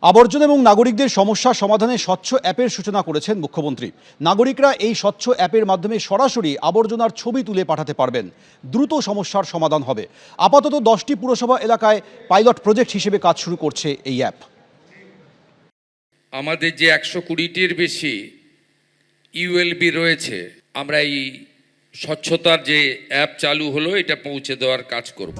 আবর্জনা এবং নাগরিকদের সমস্যা সমাধানে স্বচ্ছ অ্যাপের সূচনা করেছেন মুখ্যমন্ত্রী। নাগরিকরা এই স্বচ্ছ অ্যাপের মাধ্যমে সরাসরি আবর্জনার ছবি তুলে পাঠাতে পারবেন। দ্রুত সমস্যার সমাধান হবে। আপাতত 10টি পুরসভা এলাকায় পাইলট প্রজেক্ট হিসেবে কাজ শুরু করছে এই অ্যাপ। আমাদের যে 120টির বেশি ইউএলবি রয়েছে, আমরা এই স্বচ্ছতার যে অ্যাপ চালু হলো এটা পৌঁছে দেওয়ার কাজ করব।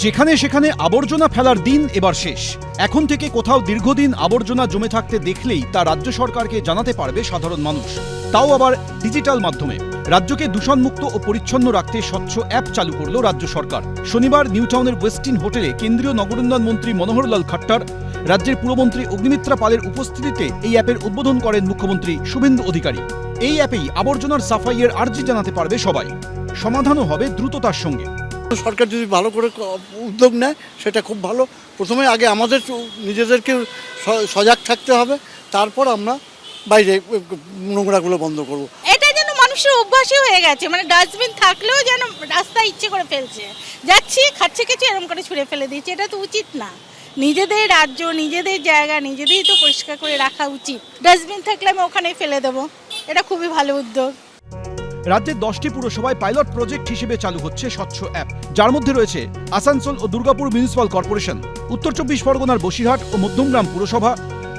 যেখানে সেখানে আবর্জনা ফেলার দিন এবার শেষ। এখন থেকে কোথাও দীর্ঘদিন আবর্জনা জমে থাকতে দেখলেই তা রাজ্য সরকারকে জানাতে পারবে সাধারণ মানুষ, তাও আবার ডিজিটাল মাধ্যমে। রাজ্যকে দূষণমুক্ত ও পরিচ্ছন্ন রাখতে স্বচ্ছ অ্যাপ চালু করল রাজ্য সরকার। শনিবার নিউটাউনের ওয়েস্টিন হোটেলে কেন্দ্রীয় নগরোন্নয়ন মন্ত্রী মনোহরলাল খাট্টার, রাজ্যের পুরমন্ত্রী অগ্নিমিত্রা পালের উপস্থিতিতে এই অ্যাপের উদ্বোধন করেন মুখ্যমন্ত্রী শুভেন্দু অধিকারী। এই অ্যাপেই আবর্জনার সাফাইয়ের আর্জি জানাতে পারবে সবাই। সমাধানও হবে দ্রুততার সঙ্গে। সরকার যদি ভালো করে উদ্যোগ নেয় সেটা খুব ভালো। প্রথমে আগে আমাদের নিজেদেরকে সজাগ থাকতে হবে, তারপর আমরা বাইরে নোংরাগুলো বন্ধ করব। এটা যেন মানুষের অভ্যাসই হয়ে গেছে, মানে ডাস্টবিন থাকলেও যেন রাস্তায় ইচ্ছে করে ফেলছে, যাচ্ছি খাচ্ছে কিছু এরকম করে ছুঁড়ে ফেলে দিচ্ছে। এটা তো উচিত না। নিজেদের রাজ্য, নিজেদের জায়গা নিজেদেরই তো পরিষ্কার করে রাখা উচিত। ডাস্টবিন থাকলে আমি ওখানেই ফেলে দেবো। এটা খুবই ভালো উদ্যোগ। রাজ্যের 10টি পুরসভায় পাইলট প্রজেক্ট হিসেবে চালু হচ্ছে স্বচ্ছ অ্যাপ, যার মধ্যে রয়েছে আসানসোল ও দুর্গাপুর মিউনিসিপাল কর্পোরেশন, উত্তর 24 পরগনার বসিরহাট ও মধ্যমগ্রাম পুরসভা,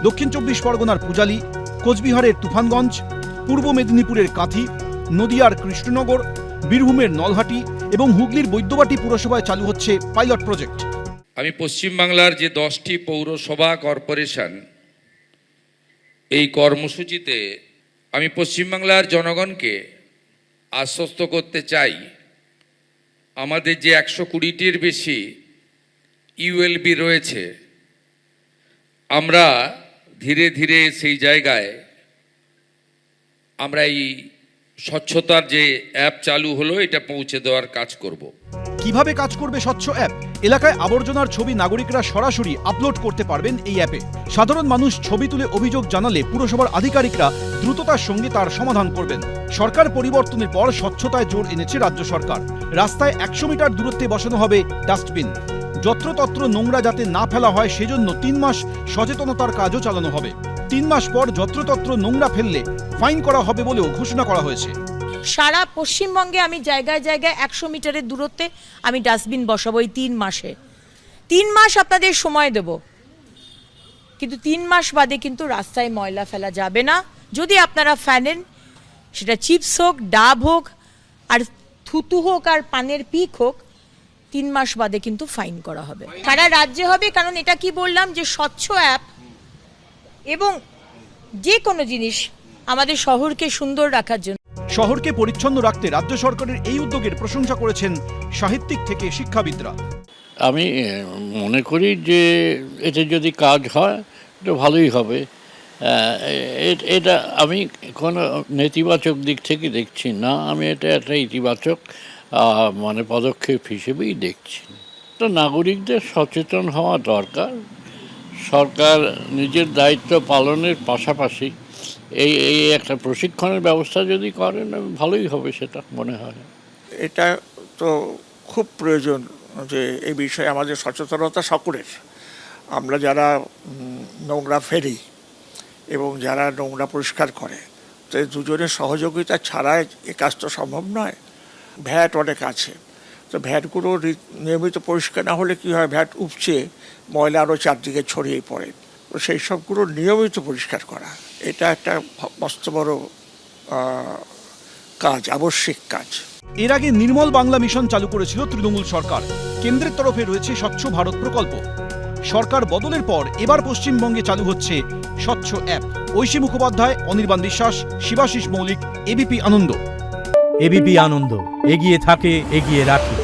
দক্ষিণ 24 পরগনার পূজালী, কোচবিহারের তুফানগঞ্জ, পূর্ব মেদিনীপুরের কাঁথি, নদিয়ার কৃষ্ণনগর, বীরভূমের নলহাটি এবং হুগলির বৈদ্যবাটি পুরসভায় চালু হচ্ছে পাইলট প্রজেক্ট। আমি পশ্চিমবাংলার যে 10টি পৌরসভা কর্পোরেশন, এই কর্মসূচিতে আমি পশ্চিমবাংলার জনগণকে আশ্বস্ত করতে চাই, আমাদের যে 120টির বেশি ইউএলবি রয়েছে, আমরা ধীরে ধীরে সেই জায়গায় আমরা এই স্বচ্ছতার যে অ্যাপ চালু হলো এটা পৌঁছে দেওয়ার কাজ করব। কিভাবে কাজ করবে স্বচ্ছ অ্যাপ? এলাকায় আবর্জনার ছবি নাগরিকরা সরাসরি আপলোড করতে পারবেন এই অ্যাপে। সাধারণ মানুষ ছবি তুলে অভিযোগ জানালে পুরসভার আধিকারিকরা দ্রুততার সঙ্গে তার সমাধান করবেন। সরকার পরিবর্তনের পর স্বচ্ছতায় জোর এনেছে রাজ্য সরকার। রাস্তায় 100 মিটার দূরত্বে বসানো হবে ডাস্টবিন। যত্রতত্র নোংরা যাতে না ফেলা হয় সেজন্য 3 মাস সচেতনতার কাজও চালানো হবে। 3 মাস পর যত্রতত্র নোংরা ফেললে ফাইন করা হবে বলেও ঘোষণা করা হয়েছে। সারা পশ্চিমবঙ্গে আমি জায়গায় জায়গায় 100 মিটারের দূরত্বে আমি ডাস্টবিন বসাবো এই 3 মাসে। 3 মাস আপনাদের সময় দেব, কিন্তু 3 মাস বাদে কিন্তু রাস্তায় ময়লা ফেলা যাবে না। যদি আপনারা ফেলেন, সেটা চিপস হোক, ডাব হোক, আর থুতু হোক, আর পানের পিক হোক, 3 মাস বাদে কিন্তু ফাইন করা হবে। সারা রাজ্যে হবে, কারণ এটা কি বললাম যে স্বচ্ছ অ্যাপ এবং যে কোনো জিনিস আমাদের শহরকে সুন্দর রাখার জন্য। শহরকে পরিচ্ছন্ন রাখতে রাজ্য সরকারের এই উদ্যোগের প্রশংসা করেছেন সাহিত্যিক থেকে শিক্ষাবিদরা। আমি মনে করি যে এটা যদি কাজ হয় তো ভালোই হবে। এটা আমি কোনো নেতিবাচক দিক থেকে দেখছি না, আমি এটা একটা ইতিবাচক পদক্ষেপ হিসেবেই দেখছি। তো নাগরিকদের সচেতন হওয়া দরকার। সরকার নিজের দায়িত্ব পালনের পাশাপাশি এই একটা প্রশিক্ষণের ব্যবস্থা যদি করেন ভালোই হবে, সেটা মনে হয়। এটা তো খুব প্রয়োজন যে এই বিষয়ে আমাদের সচেতনতা সকলের। আমরা যারা নোংরা ফেলি এবং যারা নোংরা পরিষ্কার করে, তো এই দুজনের সহযোগিতা ছাড়া এ কাজ তো সম্ভব নয়। ভ্যাট অনেক আছে, তো ভ্যাটগুলো নিয়মিত পরিষ্কার না হলে কী হয়, ভ্যাট উপচে ময়লা আরও চারদিকে ছড়িয়ে পড়ে। তো সেই সবগুলো নিয়মিত পরিষ্কার করা, এটা একটা মস্ত বড় কাজ, আবশ্যিক কাজ। এর আগে নির্মল বাংলা মিশন চালু করেছিল তৃণমূল সরকার। কেন্দ্রের তরফে রয়েছে স্বচ্ছ ভারত প্রকল্প। সরকার বদলের পর এবার পশ্চিমবঙ্গে চালু হচ্ছে স্বচ্ছ অ্যাপ। ঐশী মুখোপাধ্যায়, অনির্বাণ বিশ্বাস, শিবাশিস মৌলিক, এবিপি আনন্দ। এবিপি আনন্দ, এগিয়ে থাকে, এগিয়ে রাখে।